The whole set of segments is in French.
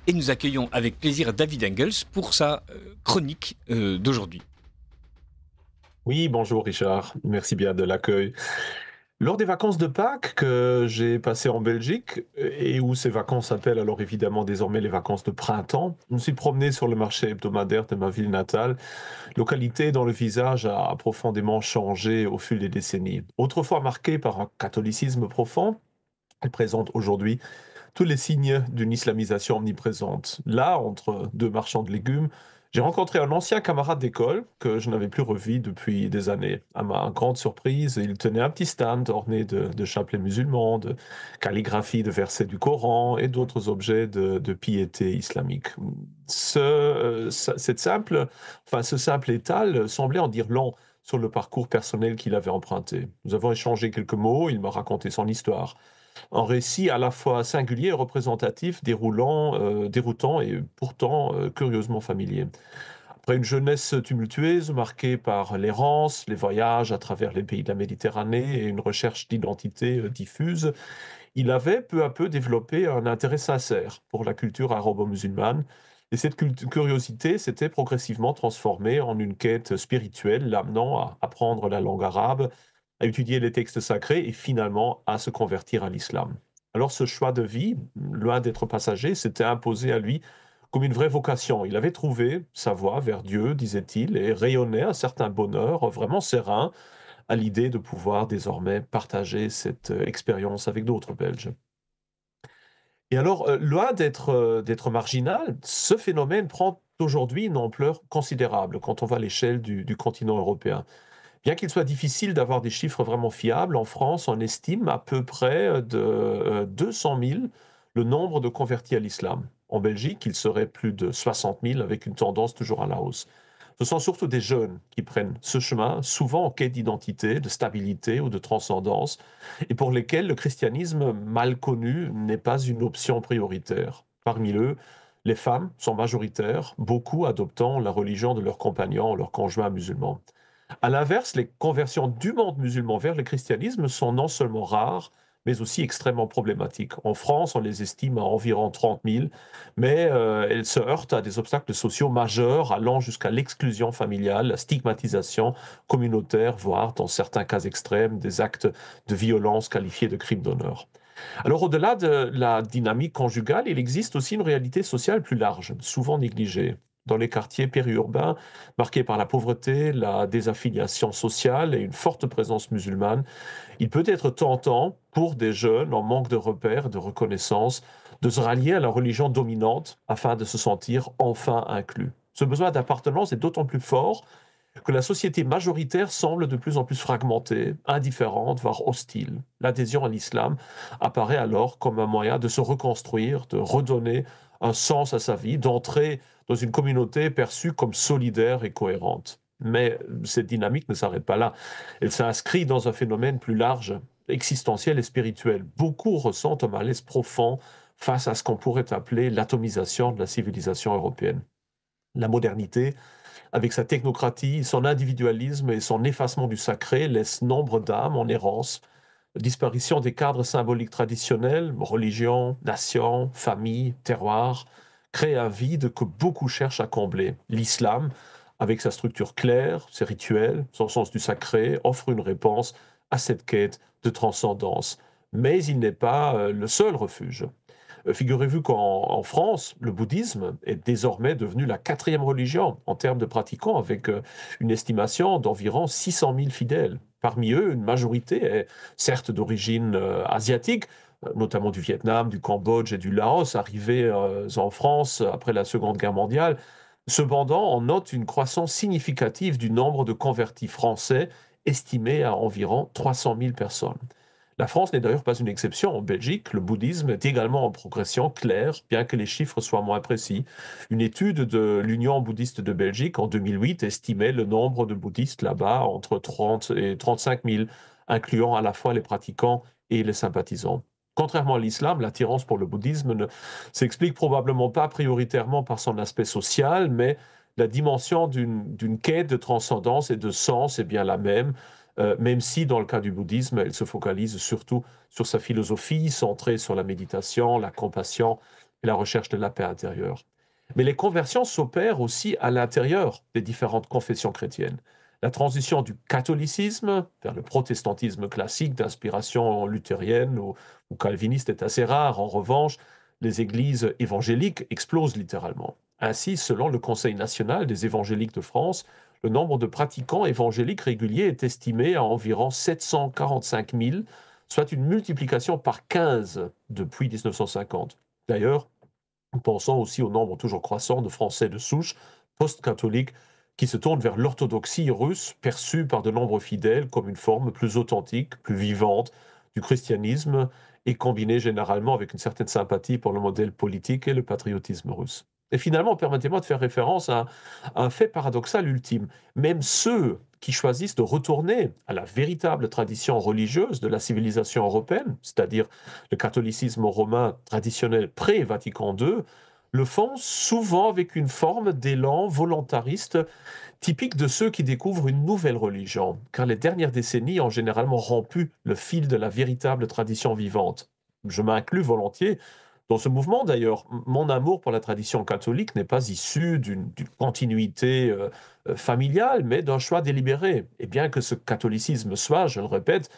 Et nous accueillons avec plaisir David Engels pour sa chronique d'aujourd'hui. Oui, bonjour Richard, merci bien de l'accueil. Lors des vacances de Pâques que j'ai passées en Belgique, et où ces vacances s'appellent alors évidemment désormais les vacances de printemps, je me suis promené sur le marché hebdomadaire de ma ville natale, localité dont le visage a profondément changé au fil des décennies. Autrefois marquée par un catholicisme profond, elle présente aujourd'hui tous les signes d'une islamisation omniprésente. Là, entre deux marchands de légumes, j'ai rencontré un ancien camarade d'école que je n'avais plus revu depuis des années. À ma grande surprise, il tenait un petit stand orné de chapelets musulmans, de calligraphie de versets du Coran et d'autres objets de piété islamique. Ce simple étal semblait en dire long sur le parcours personnel qu'il avait emprunté. Nous avons échangé quelques mots, il m'a raconté son histoire. Un récit à la fois singulier et représentatif, déroutant et pourtant curieusement familier. Après une jeunesse tumultueuse marquée par l'errance, les voyages à travers les pays de la Méditerranée et une recherche d'identité diffuse, il avait peu à peu développé un intérêt sincère pour la culture arabo-musulmane. Et cette curiosité s'était progressivement transformée en une quête spirituelle, l'amenant à apprendre la langue arabe, à étudier les textes sacrés et finalement à se convertir à l'islam. Alors ce choix de vie, loin d'être passager, s'était imposé à lui comme une vraie vocation. Il avait trouvé sa voie vers Dieu, disait-il, et rayonnait un certain bonheur vraiment serein à l'idée de pouvoir désormais partager cette expérience avec d'autres Belges. Et alors, loin d'être marginal, ce phénomène prend aujourd'hui une ampleur considérable quand on va à l'échelle du continent européen. Bien qu'il soit difficile d'avoir des chiffres vraiment fiables, en France, on estime à peu près de 200 000 le nombre de convertis à l'islam. En Belgique, il serait plus de 60 000 avec une tendance toujours à la hausse. Ce sont surtout des jeunes qui prennent ce chemin, souvent en quête d'identité, de stabilité ou de transcendance, et pour lesquels le christianisme mal connu n'est pas une option prioritaire. Parmi eux, les femmes sont majoritaires, beaucoup adoptant la religion de leurs compagnons, leurs conjoints musulmans. À l'inverse, les conversions du monde musulman vers le christianisme sont non seulement rares, mais aussi extrêmement problématiques. En France, on les estime à environ 30 000, mais elles se heurtent à des obstacles sociaux majeurs allant jusqu'à l'exclusion familiale, la stigmatisation communautaire, voire, dans certains cas extrêmes, des actes de violence qualifiés de crimes d'honneur. Alors, au-delà de la dynamique conjugale, il existe aussi une réalité sociale plus large, souvent négligée. Dans les quartiers périurbains, marqués par la pauvreté, la désaffiliation sociale et une forte présence musulmane, il peut être tentant pour des jeunes en manque de repères, de reconnaissance, de se rallier à la religion dominante afin de se sentir enfin inclus. Ce besoin d'appartenance est d'autant plus fort que la société majoritaire semble de plus en plus fragmentée, indifférente, voire hostile. L'adhésion à l'islam apparaît alors comme un moyen de se reconstruire, de redonner un sens à sa vie, d'entrer dans une communauté perçue comme solidaire et cohérente. Mais cette dynamique ne s'arrête pas là. Elle s'inscrit dans un phénomène plus large, existentiel et spirituel. Beaucoup ressentent un malaise profond face à ce qu'on pourrait appeler l'atomisation de la civilisation européenne. La modernité, avec sa technocratie, son individualisme et son effacement du sacré, laisse nombre d'âmes en errance. Disparition des cadres symboliques traditionnels, religion, nation, famille, terroir, crée un vide que beaucoup cherchent à combler. L'islam, avec sa structure claire, ses rituels, son sens du sacré, offre une réponse à cette quête de transcendance. Mais il n'est pas le seul refuge. Figurez-vous qu'en France, le bouddhisme est désormais devenu la quatrième religion en termes de pratiquants, avec une estimation d'environ 600 000 fidèles. Parmi eux, une majorité est certes d'origine asiatique, notamment du Vietnam, du Cambodge et du Laos, arrivés en France après la Seconde Guerre mondiale. Cependant, on note une croissance significative du nombre de convertis français, estimé à environ 300 000 personnes. La France n'est d'ailleurs pas une exception. En Belgique, le bouddhisme est également en progression claire, bien que les chiffres soient moins précis. Une étude de l'Union bouddhiste de Belgique en 2008 estimait le nombre de bouddhistes là-bas entre 30 et 35 000, incluant à la fois les pratiquants et les sympathisants. Contrairement à l'islam, l'attirance pour le bouddhisme ne s'explique probablement pas prioritairement par son aspect social, mais la dimension d'une quête de transcendance et de sens est bien la même, même si dans le cas du bouddhisme, elle se focalise surtout sur sa philosophie, centrée sur la méditation, la compassion et la recherche de la paix intérieure. Mais les conversions s'opèrent aussi à l'intérieur des différentes confessions chrétiennes. La transition du catholicisme vers le protestantisme classique d'inspiration luthérienne ou calviniste est assez rare. En revanche, les églises évangéliques explosent littéralement. Ainsi, selon le Conseil national des évangéliques de France, le nombre de pratiquants évangéliques réguliers est estimé à environ 745 000, soit une multiplication par 15 depuis 1950. D'ailleurs, pensons aussi au nombre toujours croissant de Français de souche post-catholiques qui se tournent vers l'orthodoxie russe, perçue par de nombreux fidèles comme une forme plus authentique, plus vivante du christianisme et combinée généralement avec une certaine sympathie pour le modèle politique et le patriotisme russe. Et finalement, permettez-moi de faire référence à un fait paradoxal ultime. Même ceux qui choisissent de retourner à la véritable tradition religieuse de la civilisation européenne, c'est-à-dire le catholicisme romain traditionnel pré-Vatican II, le font souvent avec une forme d'élan volontariste typique de ceux qui découvrent une nouvelle religion, car les dernières décennies ont généralement rompu le fil de la véritable tradition vivante. Je m'inclus volontiers dans ce mouvement d'ailleurs. Mon amour pour la tradition catholique n'est pas issu d'une continuité familiale, mais d'un choix délibéré. Et bien que ce catholicisme soit, je le répète,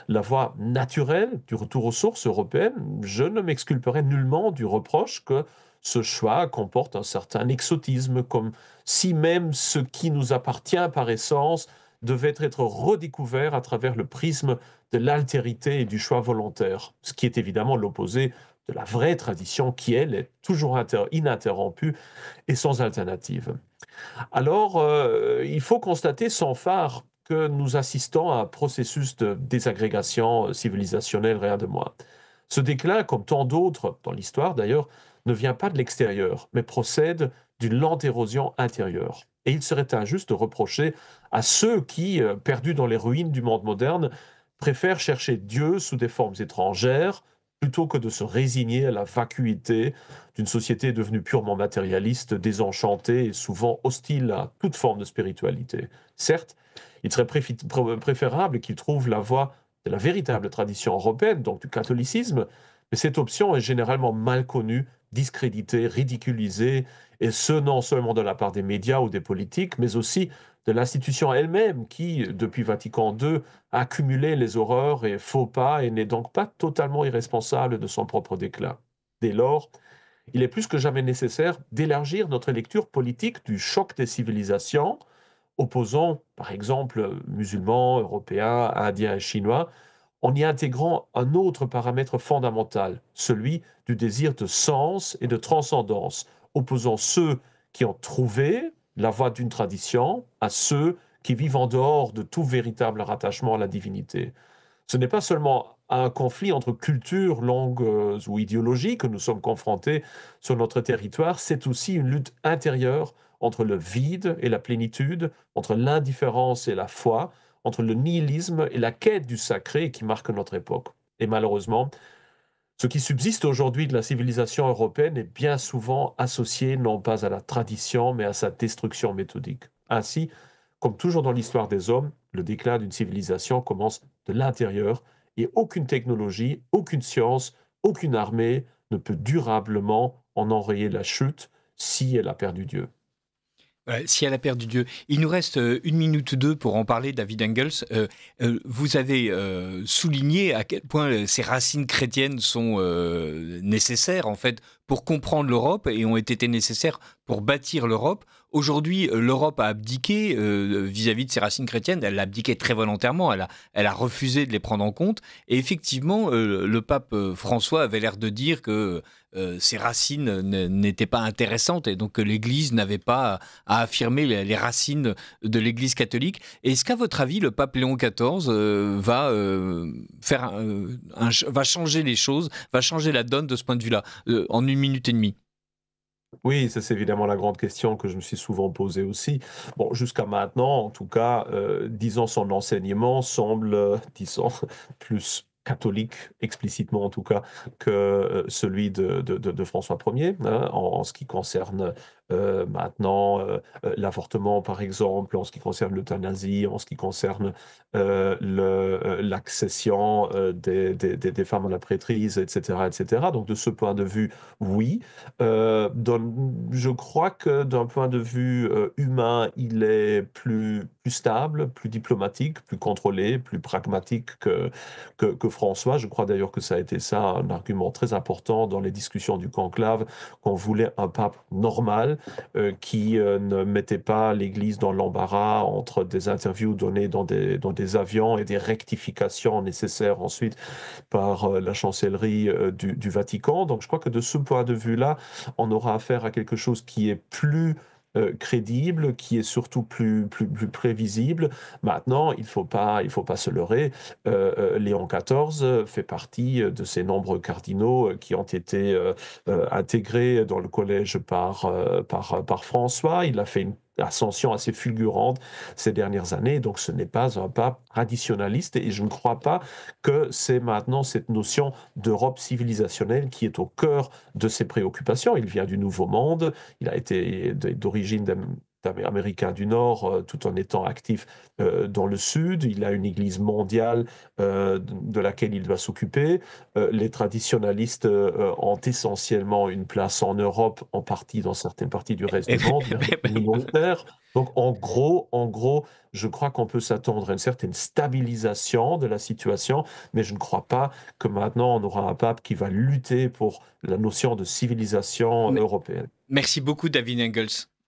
la voie naturelle du retour aux sources européennes, je ne m'exculperai nullement du reproche que ce choix comporte un certain exotisme, comme si même ce qui nous appartient par essence devait être redécouvert à travers le prisme de l'altérité et du choix volontaire, ce qui est évidemment l'opposé de la vraie tradition qui, elle, est toujours ininterrompue et sans alternative. Alors, il faut constater sans phare que nous assistons à un processus de désagrégation civilisationnelle, rien de moins. Ce déclin, comme tant d'autres dans l'histoire d'ailleurs, ne vient pas de l'extérieur, mais procède d'une lente érosion intérieure. Et il serait injuste de reprocher à ceux qui, perdus dans les ruines du monde moderne, préfèrent chercher Dieu sous des formes étrangères, plutôt que de se résigner à la vacuité d'une société devenue purement matérialiste, désenchantée et souvent hostile à toute forme de spiritualité. Certes, il serait préférable qu'ils trouvent la voie de la véritable tradition européenne, donc du catholicisme, mais cette option est généralement mal connue, discréditée, ridiculisée, et ce non seulement de la part des médias ou des politiques, mais aussi de l'institution elle-même qui, depuis Vatican II, a accumulé les horreurs et faux pas et n'est donc pas totalement irresponsable de son propre déclin. Dès lors, il est plus que jamais nécessaire d'élargir notre lecture politique du choc des civilisations, opposant, par exemple, musulmans, européens, indiens et chinois, en y intégrant un autre paramètre fondamental, celui du désir de sens et de transcendance, opposant ceux qui ont trouvé la voie d'une tradition à ceux qui vivent en dehors de tout véritable rattachement à la divinité. Ce n'est pas seulement à un conflit entre cultures, langues ou idéologies que nous sommes confrontés sur notre territoire, c'est aussi une lutte intérieure entre le vide et la plénitude, entre l'indifférence et la foi, entre le nihilisme et la quête du sacré qui marque notre époque. Et malheureusement, ce qui subsiste aujourd'hui de la civilisation européenne est bien souvent associé non pas à la tradition, mais à sa destruction méthodique. Ainsi, comme toujours dans l'histoire des hommes, le déclin d'une civilisation commence de l'intérieur et aucune technologie, aucune science, aucune armée ne peut durablement en enrayer la chute si elle a perdu Dieu. Ouais, si elle a perdu Dieu. Il nous reste 1 minute ou deux pour en parler, David Engels. Vous avez souligné à quel point ces racines chrétiennes sont nécessaires, en fait, pour comprendre l'Europe et ont été nécessaires pour bâtir l'Europe. Aujourd'hui, l'Europe a abdiqué vis-à-vis de ses racines chrétiennes. Elle a abdiqué très volontairement. Elle a refusé de les prendre en compte. Et effectivement, le pape François avait l'air de dire que ces racines n'étaient pas intéressantes et donc que l'Église n'avait pas à affirmer les racines de l'Église catholique. Est-ce qu'à votre avis, le pape Léon XIV va changer les choses, va changer la donne de ce point de vue-là, en 1 minute et demie? Oui, ça c'est évidemment la grande question que je me suis souvent posée aussi. Bon, jusqu'à maintenant, en tout cas, disons son enseignement semble, disons, plus catholique, explicitement en tout cas, que celui de François Ier, hein, en ce qui concerne maintenant, l'avortement, par exemple, en ce qui concerne l'euthanasie, en ce qui concerne l'accession des femmes à la prêtrise, etc., etc. Donc de ce point de vue, oui. Je crois que d'un point de vue humain, il est plus stable, plus diplomatique, plus contrôlé, plus pragmatique que François. Je crois d'ailleurs que ça a été ça un argument très important dans les discussions du conclave, qu'on voulait un pape normal, qui ne mettait pas l'Église dans l'embarras entre des interviews données dans des avions et des rectifications nécessaires ensuite par la chancellerie du Vatican. Donc je crois que de ce point de vue-là, on aura affaire à quelque chose qui est plus crédible, qui est surtout plus prévisible. Maintenant, il faut pas se leurrer. Léon XIV fait partie de ces nombreux cardinaux qui ont été intégrés dans le collège par François. Il a fait une ascension assez fulgurante ces dernières années, donc ce n'est pas un pape traditionnaliste et je ne crois pas que c'est maintenant cette notion d'Europe civilisationnelle qui est au cœur de ses préoccupations. Il vient du Nouveau Monde, il a été d'origine américain du Nord, tout en étant actif dans le Sud. Il a une Église mondiale de laquelle il doit s'occuper. Les traditionalistes ont essentiellement une place en Europe, en partie dans certaines parties du reste du monde, mais minoritaire. Donc en gros, je crois qu'on peut s'attendre à une certaine stabilisation de la situation, mais je ne crois pas que maintenant on aura un pape qui va lutter pour la notion de civilisation européenne. Merci beaucoup, David Engels.